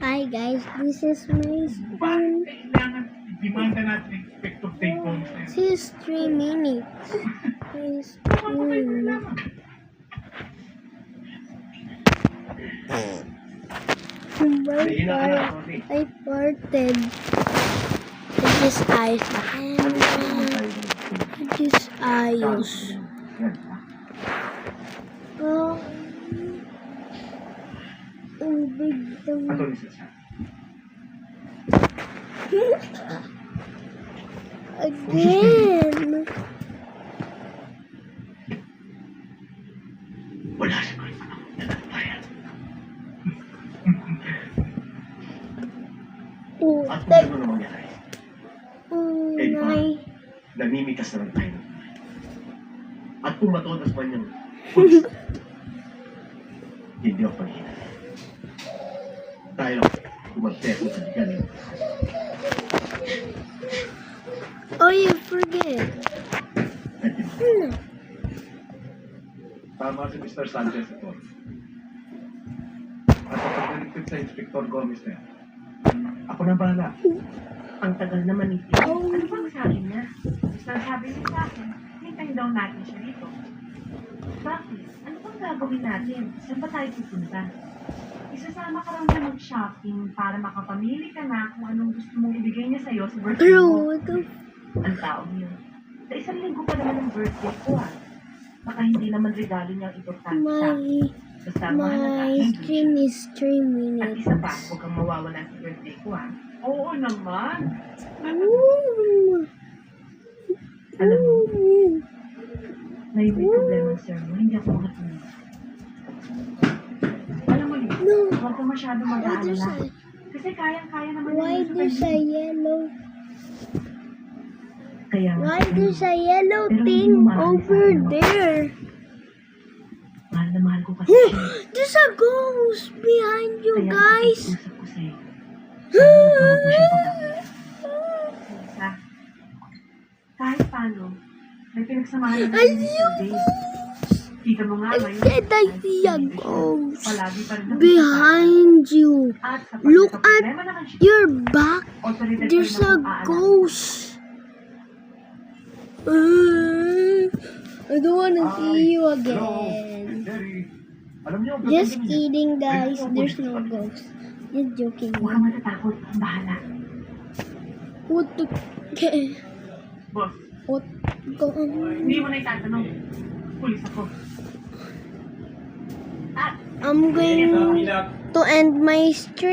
Hi guys, this is my stream. Kailangan i-demanda natin expect of take home. This is 3 minutes. Please I farted. It is ice. It is ice. Oh, big again. Wala siya kahit panahon na nagbayan. Oh, At kung gano'n na mangyari, my. namimitas na lang tayo ng buhay. At kung matodas man niyang hindi ako panghinay. Tayo lang, kumagteko sa liganin. Oh, you forget. Tama si Mr. Sanchez ito. At pagkaligtid sa Inspector Gomez na yan, ako na bahala. Ang tagal naman ito. Ano bang sabi niya? Sabi niya sa akin, hintayin daw natin siya dito. Bakit? Ano bang gagawin natin? Saan ba tayo pupunta? Isasama ka lang na mag-shopping para makapamili ka na kung anong gusto mong ibigay niya sa'yo sa birthday mo. Ang taong yun. Sa isang linggo pa naman ang birthday ko Baka hindi naman regalo niyang importante sa akin. Basta mahalaga. My stream is 3 At minutes. isa pa, huwag kang mawawala sa birthday ko Oo naman. Alam mo, may problema sir mo. Hindi ako makatuloy. Alam mo yun, huwag ka masyado mag-aalala. Kasi kayang-kaya naman Why yun there's a yellow? Kaya, Why there's a yellow Pero thing hindi mo maaari over sa akin, there? mahal na mahal ko kasi siya. There's a ghost behind you Kaya guys. nakikiusap ko sa'yo. Sana huwag mo siyang pagkakita. Lisa, kahit paano, may pinagsamahan na natin sa Dave. Kita mo nga ngayon. Said I see a ghost Palagi pa rin behind you. At sa Look at pagkakaproblema naman siya, your back. otoridad There's pa a rin ang aalala. ghost. I don't wanna see you again. Jerry, alam niyo, Just kidding, guys. There's no ghost. Just joking. Huwag kang matatakot. Ang bahala. What the? Boss, What? Go hindi mo na itatanong. Pulis ako. I'm going to end my stream.